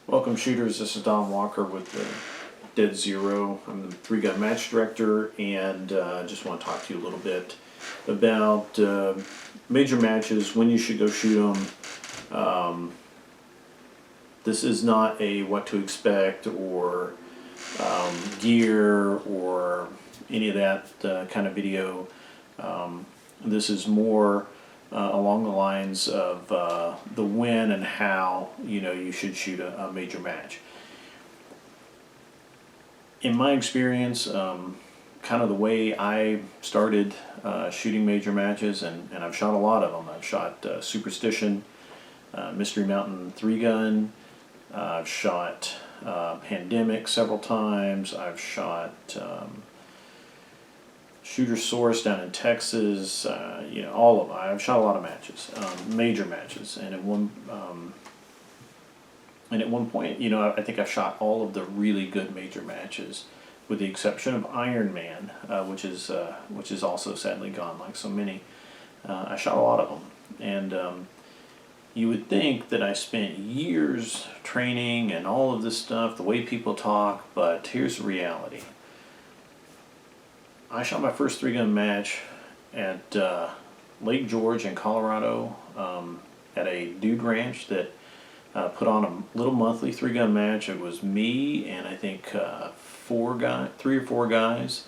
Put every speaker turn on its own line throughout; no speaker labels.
Welcome, shooters. This is Don Walker with the Dead Zero. I'm the three-gun match director, and I just want to talk to you a little bit about major matches, when you should go shoot them. This is not a what to expect or gear or any of that kind of video. This is more along the lines of the when and how you should shoot a major match. In my experience, kind of the way I started shooting major matches, and I've shot a lot of them. I've shot Superstition, Mystery Mountain 3-gun. I've shot Pandemic several times. I've shot Shooter Source down in Texas. All of them. I've shot a lot of matches, major matches, and at one point, I think I've shot all of the really good major matches, with the exception of Iron Man, which is also sadly gone, like so many. I shot a lot of them, and you would think that I spent years training and all of this stuff, the way people talk, but here's the reality. I shot my first 3-gun match at Lake George in Colorado, at a dude ranch that put on a little monthly 3-gun match. It was me and I think 3 or 4 guys.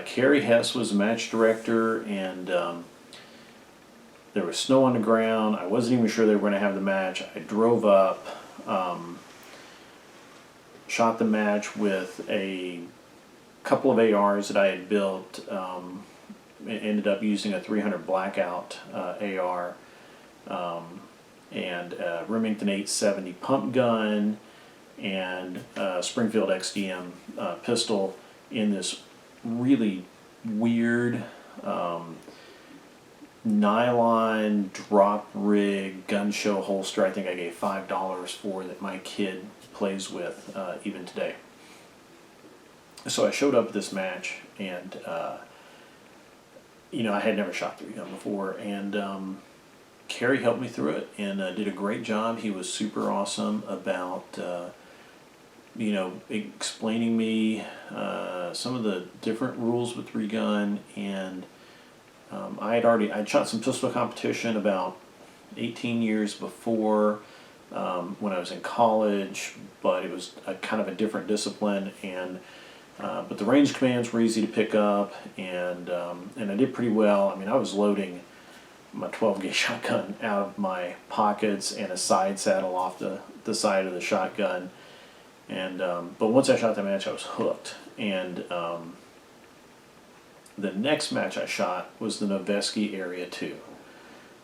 Kerry Hess was the match director, and there was snow on the ground. I wasn't even sure they were going to have the match. I drove up, shot the match with a couple of ARs that I had built. Ended up using a 300 Blackout AR, and Remington 870 pump gun, and Springfield XDM pistol in this really weird nylon drop rig gun show holster. I think I gave $5 for, that my kid plays with even today. So I showed up at this match, and I had never shot 3-gun before, and Kerry helped me through it and did a great job. He was super awesome about explaining me some of the different rules with 3-gun, and I'd shot some pistol competition about 18 years before, when I was in college, but it was kind of a different discipline, and but the range commands were easy to pick up, and I did pretty well. I mean, I was loading my 12-gauge shotgun out of my pockets and a side saddle off the side of the shotgun, and but once I shot the match, I was hooked. And the next match I shot was the Noveski Area 2,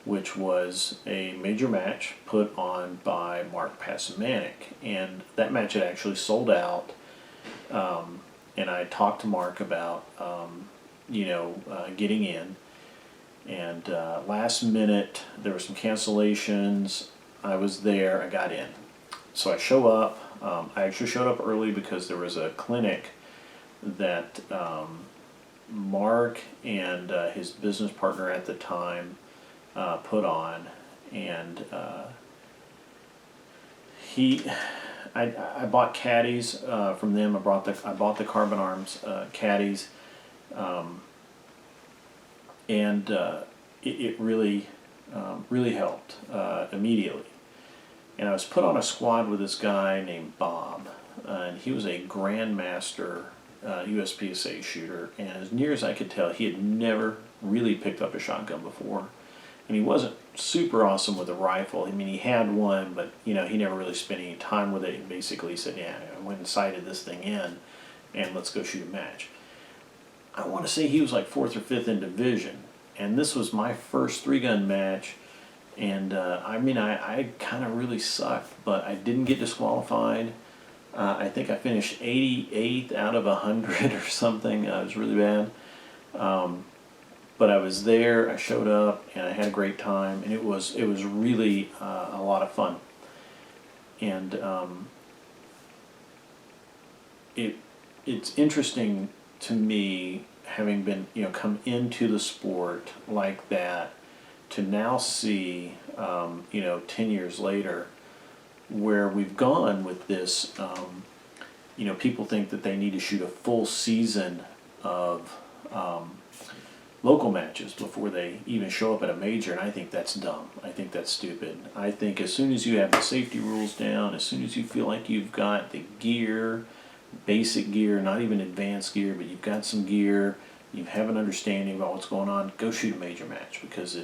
which was a major match put on by Mark Pasamanik, and that match had actually sold out. And I talked to Mark about getting in, and last minute there were some cancellations. I was there. I got in, so I show up. I actually showed up early because there was a clinic that Mark and his business partner at the time put on, and I bought caddies from them. I bought the Carbon Arms caddies, and it really helped immediately. And I was put on a squad with this guy named Bob, and he was a grandmaster USPSA shooter. And as near as I could tell, he had never really picked up a shotgun before. And he wasn't super awesome with a rifle. I mean, he had one, but he never really spent any time with it. He basically said, "Yeah, I went and sighted this thing in, and let's go shoot a match." I want to say he was like 4th or 5th in division, and this was my first 3-gun match. And I kind of really sucked, but I didn't get disqualified. I think I finished 88th out of 100 or something. It was really bad. But I was there, I showed up, and I had a great time, and it was really a lot of fun. And it's interesting to me, having been come into the sport like that, to now see 10 years later where we've gone with this. People think that they need to shoot a full season of local matches before they even show up at a major, and I think that's dumb. I think that's stupid. I think as soon as you have the safety rules down, as soon as you feel like you've got the gear, basic gear, not even advanced gear, but you've got some gear, you have an understanding about what's going on, go shoot a major match, because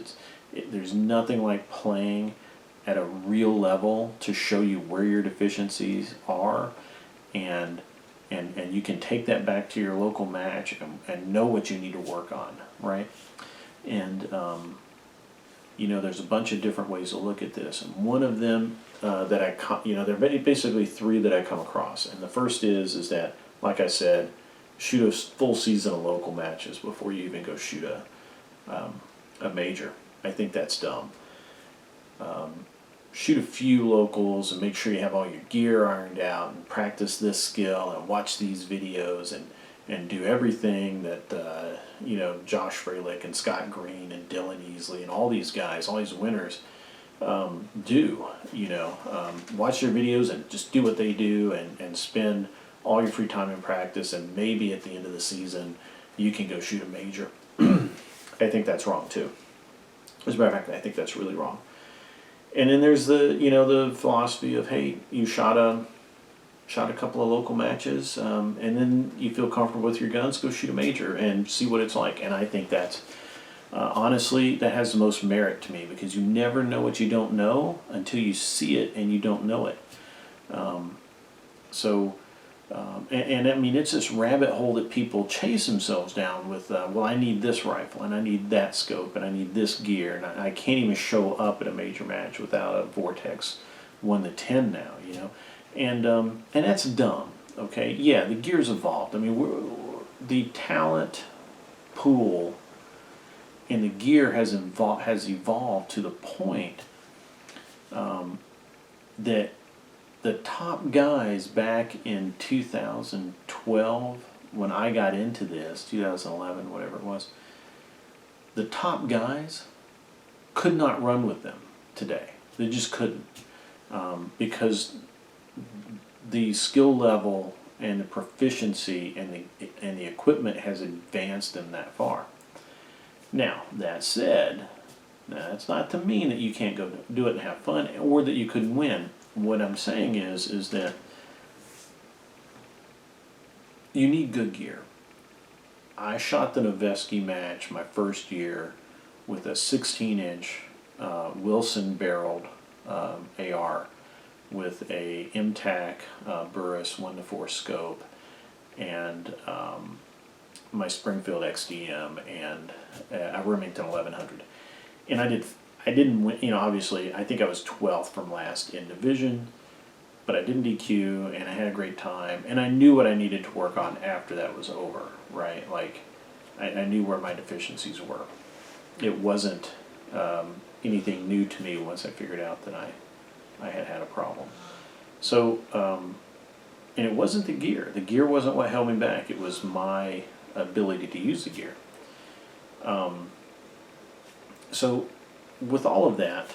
there's nothing like playing at a real level to show you where your deficiencies are, and you can take that back to your local match and know what you need to work on, right? And there's a bunch of different ways to look at this, and one of them that there are basically three that I come across, and the first is that, like I said, shoot a full season of local matches before you even go shoot a major. I think that's dumb. Shoot a few locals and make sure you have all your gear ironed out, and practice this skill and watch these videos and do everything that Josh Freilich and Scott Green and Dylan Easley and all these guys, all these winners do. Watch their videos and just do what they do, and spend all your free time in practice, and maybe at the end of the season you can go shoot a major. I think that's wrong too. As a matter of fact, I think that's really wrong. And then there's the philosophy of, hey, you shot a couple of local matches, and then you feel comfortable with your guns, go shoot a major and see what it's like. And I think that's honestly, that has the most merit to me, because you never know what you don't know until you see it and you don't know it. And I mean, it's this rabbit hole that people chase themselves down with, well, I need this rifle, and I need that scope, and I need this gear, and I can't even show up at a major match without a Vortex 1-10 now, and that's dumb, okay? Yeah, the gear's evolved. I mean, the talent pool and the gear has evolved to the point that the top guys back in 2012, when I got into this, 2011, whatever it was, the top guys could not run with them today. They just couldn't, because the skill level and the proficiency and the equipment has advanced them that far. Now, that said, that's not to mean that you can't go do it and have fun, or that you couldn't win. What I'm saying is that you need good gear. I shot the Noveske match my first year with a 16-inch Wilson barreled AR with a MTAC Burris 1-4 scope, and my Springfield XDM and a Remington 1100. And I didn't win, obviously, I think I was 12th from last in division, but I didn't DQ, and I had a great time, and I knew what I needed to work on after that was over, right? Like, I knew where my deficiencies were. It wasn't anything new to me once I figured out that I had a problem. So, and it wasn't the gear. The gear wasn't what held me back. It was my ability to use the gear. So, with all of that,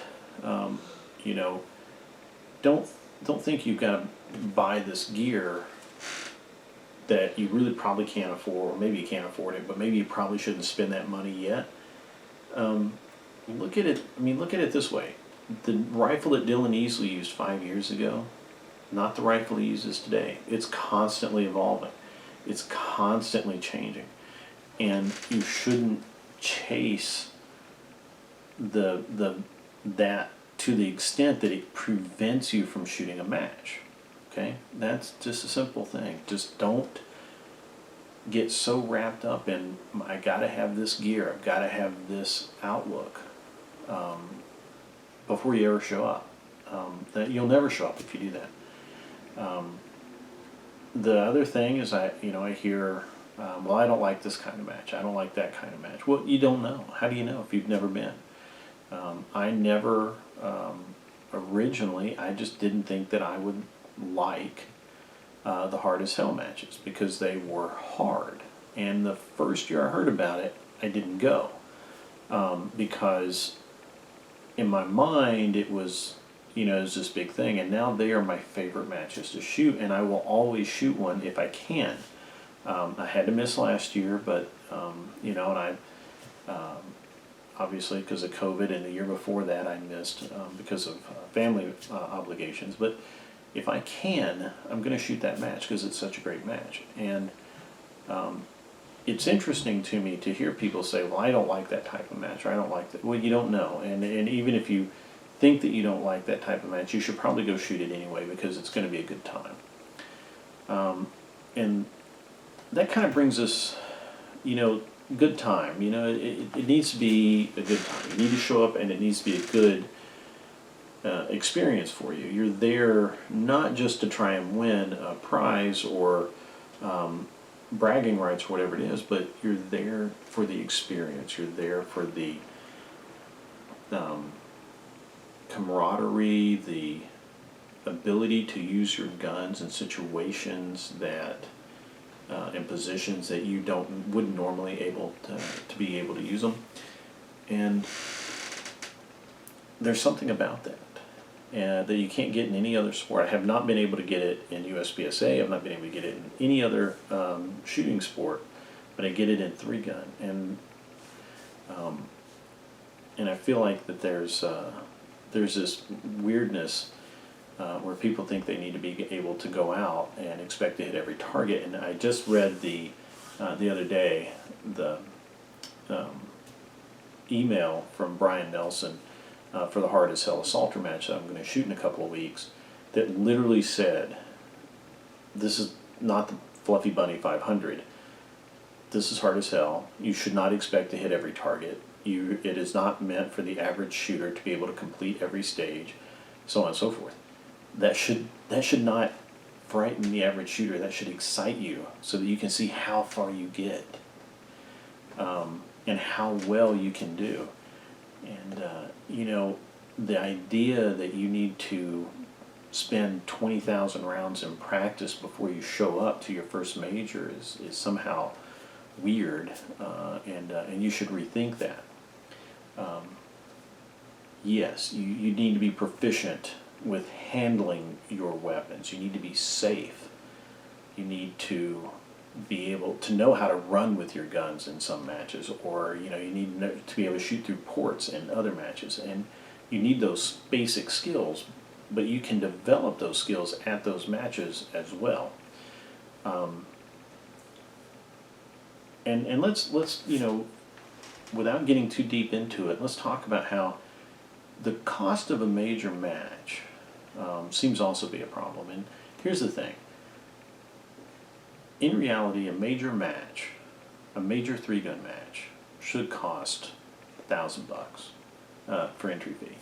don't think you've got to buy this gear that you really probably can't afford, or maybe you can't afford it, but maybe you probably shouldn't spend that money yet. Look at it. I mean, look at it this way: the rifle that Dylan Easley used 5 years ago, not the rifle he uses today. It's constantly evolving. It's constantly changing, and you shouldn't chase that to the extent that it prevents you from shooting a match. Okay, that's just a simple thing. Just don't get so wrapped up in, I gotta have this gear, I've gotta have this outlook, before you ever show up. That you'll never show up if you do that. The other thing is, I hear, well, I don't like this kind of match, I don't like that kind of match. Well, you don't know. How do you know if you've never been? I never, originally, I just didn't think that I would like the Hard as Hell matches, because they were hard. And the first year I heard about it, I didn't go, because in my mind it was is this big thing, and now they are my favorite matches to shoot, and I will always shoot one if I can. I had to miss last year, but and I obviously because of COVID, and the year before that I missed because of family obligations. But if I can, I'm going to shoot that match because it's such a great match. And it's interesting to me to hear people say, "Well, I don't like that type of match," or "I don't like that." Well, you don't know, and even if you think that you don't like that type of match, you should probably go shoot it anyway because it's going to be a good time. And that kind of brings us, good time. It needs to be a good time. You need to show up, and it needs to be a good experience for you. You're there not just to try and win a prize or bragging rights or whatever it is, but you're there for the experience. You're there for the camaraderie, the ability to use your guns in situations that in positions that you wouldn't normally able to be able to use them. And there's something about that that you can't get in any other sport. I have not been able to get it in USPSA. I've not been able to get it in any other shooting sport, but I get it in 3-gun. And I feel like that there's this weirdness where people think they need to be able to go out and expect to hit every target. And I just read the other day the email from Brian Nelson for the Hard as Hell Assaulter match that I'm going to shoot in a couple of weeks that literally said, "This is not the Fluffy Bunny 500. This is hard as hell. You should not expect to hit every target. It is not meant for the average shooter to be able to complete every stage," so on and so forth. That should not frighten the average shooter. That should excite you so that you can see how far you get and how well you can do. And the idea that you need to spend 20,000 rounds in practice before you show up to your first major is somehow weird, and you should rethink that. Yes, you need to be proficient with handling your weapons. You need to be safe. You need to be able to know how to run with your guns in some matches, or you need to be able to shoot through ports in other matches, and you need those basic skills, but you can develop those skills at those matches as well. And let's without getting too deep into it, let's talk about how the cost of a major match seems also to be a problem. And here's the thing. In reality, a major 3-gun match, should cost $1,000 for entry fee.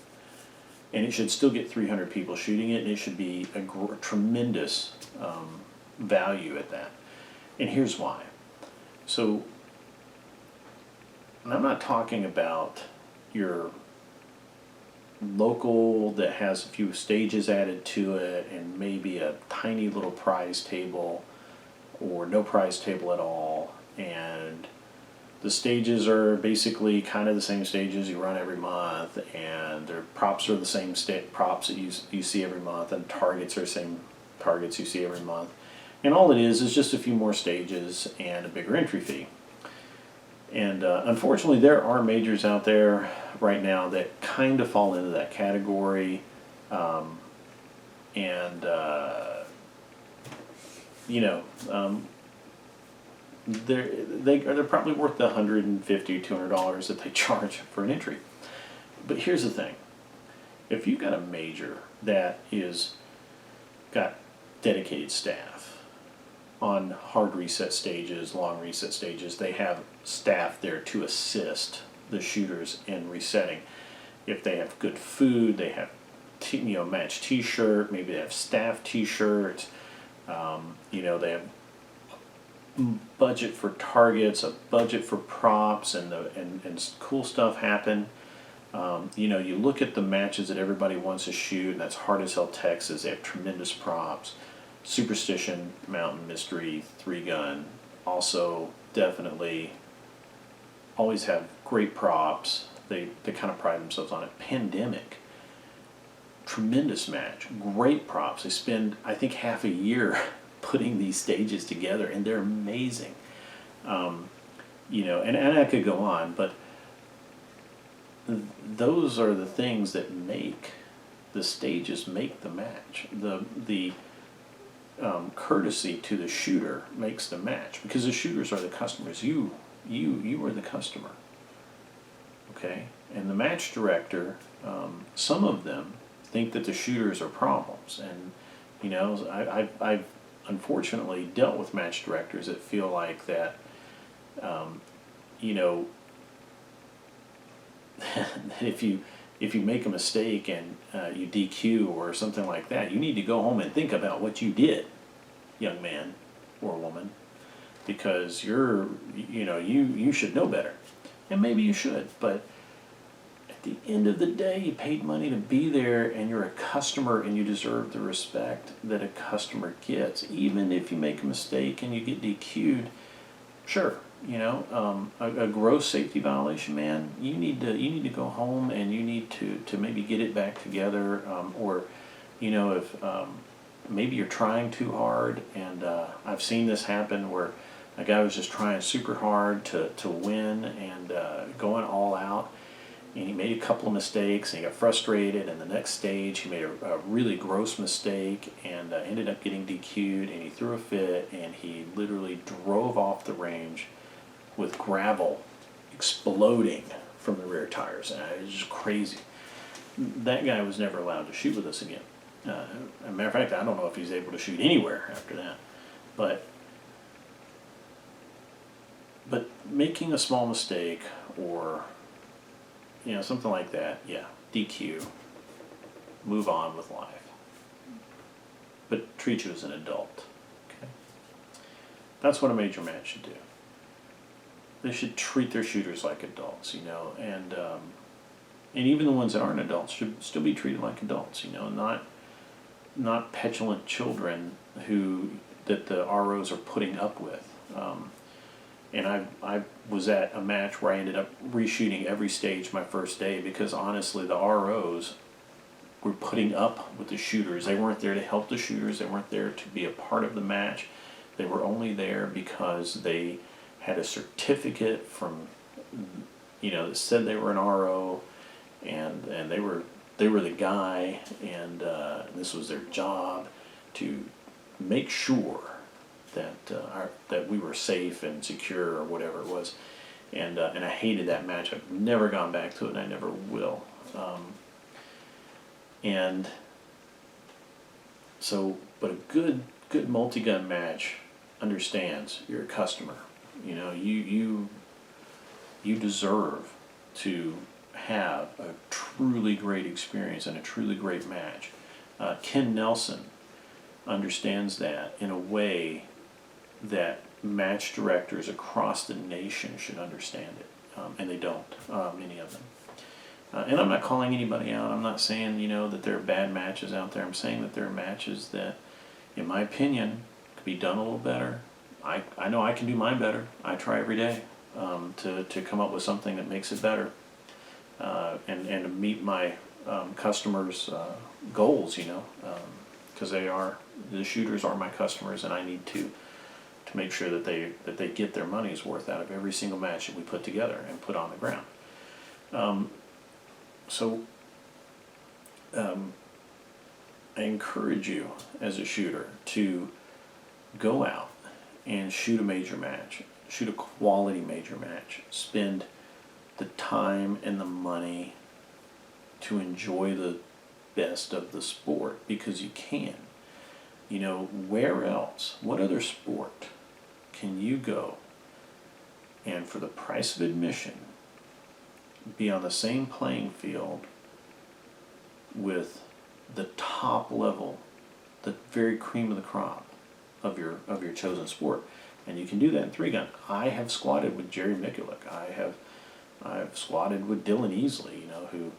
And it should still get 300 people shooting it, and it should be a tremendous value at that. And here's why. So, and I'm not talking about your local that has a few stages added to it and maybe a tiny little prize table or no prize table at all, and the stages are basically kind of the same stages you run every month, and their props are the same props that you see every month, and targets are the same targets you see every month, and all it is just a few more stages and a bigger entry fee. And unfortunately, there are majors out there right now that kind of fall into that category, they're probably worth the $150, $200 that they charge for an entry. But here's the thing: if you've got a major that is got dedicated staff on hard reset stages, long reset stages, they have staff there to assist the shooters in resetting. If they have good food, they have match t-shirt, maybe they have staff t-shirts, they have budget for targets, a budget for props, and cool stuff happen. You look at the matches that everybody wants to shoot, and that's Hard as Hell Texas. They have tremendous props. Superstition, Mountain Mystery, 3-gun, also definitely always have great props. They kind of pride themselves on it. Pandemic, tremendous match, great props. They spend, I think, half a year putting these stages together, and they're amazing. And I could go on, but those are the things that make the stages make the match. The courtesy to the shooter makes the match, because the shooters are the customers. You are the customer. Okay, and the match director, some of them think that the shooters are problems, and I've unfortunately dealt with match directors that feel like that, that if you make a mistake and you DQ or something like that, you need to go home and think about what you did, young man or woman, because you should know better, and maybe you should, but at the end of the day, you paid money to be there, and you're a customer, and you deserve the respect that a customer gets. Even if you make a mistake and you get DQ'd, sure, a gross safety violation, man, you need to go home, and you need to maybe get it back together, or if maybe you're trying too hard, and I've seen this happen where a guy was just trying super hard to win and going all out, and he made a couple of mistakes, and he got frustrated, and the next stage he made a really gross mistake, and ended up getting DQ'd, and he threw a fit, and he literally drove off the range with gravel exploding from the rear tires. And it was just crazy. That guy was never allowed to shoot with us again. As a matter of fact, I don't know if he's able to shoot anywhere after that. But making a small mistake, or something like that, yeah, DQ, move on with life. But treat you as an adult. Okay? That's what a major match should do. They should treat their shooters like adults, and even the ones that aren't adults should still be treated like adults, not petulant children that the ROs are putting up with. And I was at a match where I ended up reshooting every stage my first day, because honestly the ROs were putting up with the shooters. They weren't there to help the shooters. They weren't there to be a part of the match. They were only there because they had a certificate from, that said they were an RO, and they were the guy, and this was their job to make sure that we were safe and secure, or whatever it was, and I hated that match. I've never gone back to it, and I never will. And so, but a good multi-gun match understands you're a customer. You deserve to have a truly great experience and a truly great match. Ken Nelson understands that in a way that match directors across the nation should understand it, and they don't, many of them. And I'm not calling anybody out. I'm not saying, that there are bad matches out there. I'm saying that there are matches that, in my opinion, could be done a little better. I know I can do mine better. I try every day to come up with something that makes it better, and to meet my customers' goals, because the shooters are my customers, and I need to make sure that they get their money's worth out of every single match that we put together and put on the ground. I encourage you as a shooter to go out and shoot a major match, shoot a quality major match, spend the time and the money to enjoy the best of the sport, because you can. Where else, what other sport can you go and, for the price of admission, be on the same playing field with the top level, the very cream of the crop of your chosen sport? And you can do that in 3-gun. I have squatted with Jerry Mikulik. I've squatted with Dylan Easley, who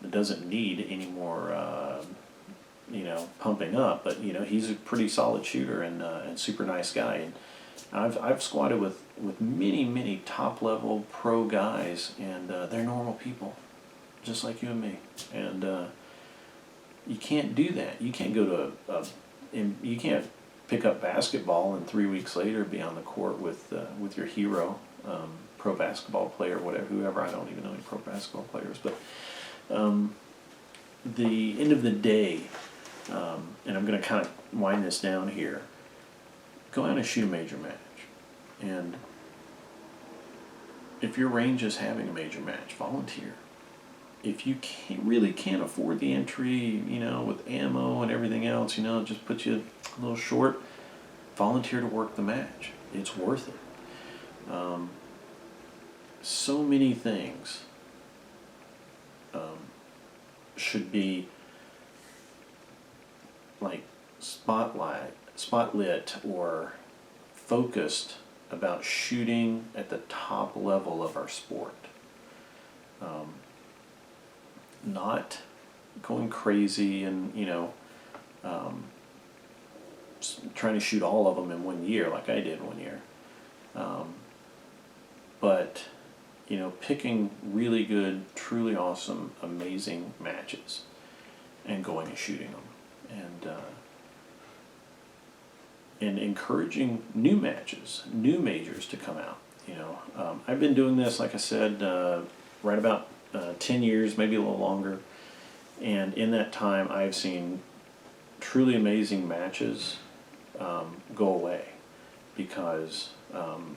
doesn't need any more pumping up, but he's a pretty solid shooter and super nice guy. And I've squatted with many top level pro guys, and they're normal people, just like you and me. And You can't do that. You can't go to you can't pick up basketball and 3 weeks later be on the court with your hero, pro basketball player, whatever, whoever. I don't even know any pro basketball players, but the end of the day, and I'm going to kind of wind this down here. Go out and shoot a major match, and if your range is having a major match, volunteer. If you really can't afford the entry, with ammo and everything else, just put you a little short, volunteer to work the match. It's worth it. So many things should be like spotlit or focused about shooting at the top level of our sport. Not going crazy and trying to shoot all of them in 1 year like I did 1 year, but picking really good, truly awesome, amazing matches and going and shooting them, and encouraging new matches, new majors to come out. I've been doing this, like I said, right about 10 years, maybe a little longer, and in that time I've seen truly amazing matches go away because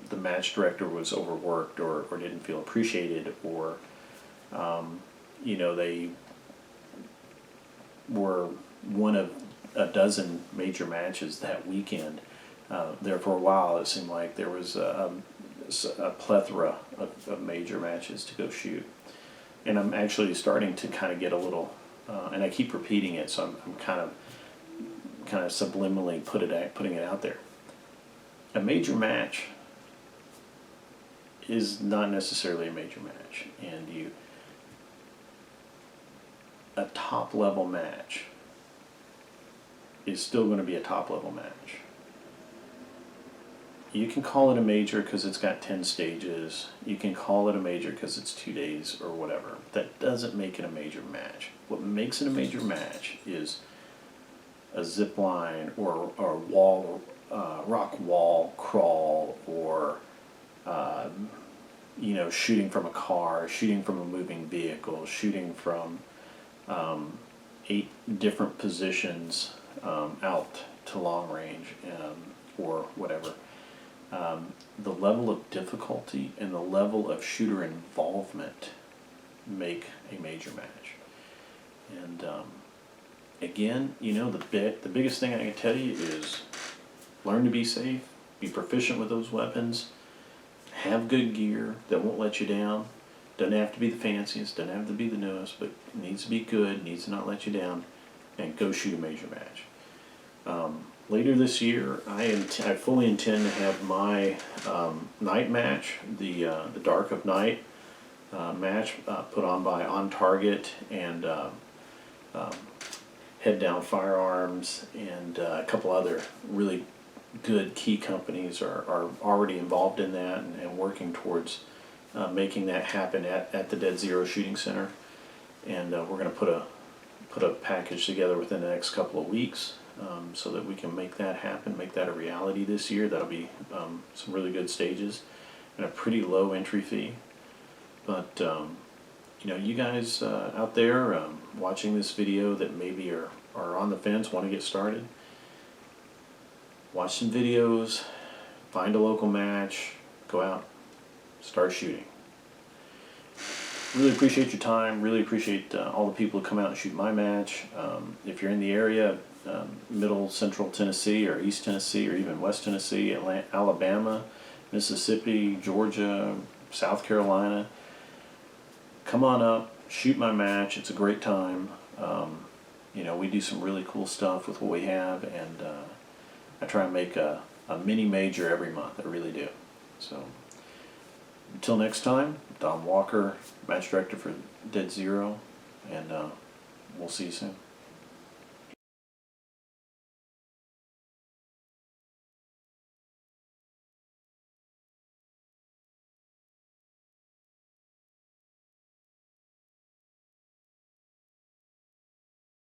the match director was overworked or didn't feel appreciated, or they were one of a dozen major matches that weekend. There for a while it seemed like there was a plethora of major matches to go shoot. And I'm actually starting to kind of get a little, and I keep repeating it, so I'm kind of subliminally putting it out there. A major match is not necessarily a major match, and a top level match is still going to be a top level match. You can call it a major because it's got 10 stages. You can call it a major because it's 2 days or whatever. That doesn't make it a major match. What makes it a major match is a zip line or wall, rock wall crawl, or shooting from a car, shooting from a moving vehicle, shooting from 8 different positions out to long range, or whatever. The level of difficulty and the level of shooter involvement make a major match. And again, the biggest thing I can tell you is learn to be safe, be proficient with those weapons, have good gear that won't let you down. Doesn't have to be the fanciest, doesn't have to be the newest, but it needs to be good, needs to not let you down, and go shoot a major match. Later this year, I fully intend to have my night match, the Dark of Night match, put on by On Target and Head Down Firearms, and a couple other really good key companies are already involved in that and working towards making that happen at the Dead Zero Shooting Center. And we're going to put a package together within the next couple of weeks, so that we can make that happen, make that a reality this year. That'll be some really good stages and a pretty low entry fee. But you guys out there watching this video that maybe are on the fence, want to get started, watch some videos, find a local match, go out, start shooting. Really appreciate your time, really appreciate all the people who come out and shoot my match. If you're in the area, Middle Central Tennessee or East Tennessee or even West Tennessee, Alabama, Mississippi, Georgia, South Carolina, come on up, shoot my match. It's a great time. We do some really cool stuff with what we have, and I try and make a mini major every month. I really do. So until next time, Don Walker, match director for Dead Zero, and we'll see you soon.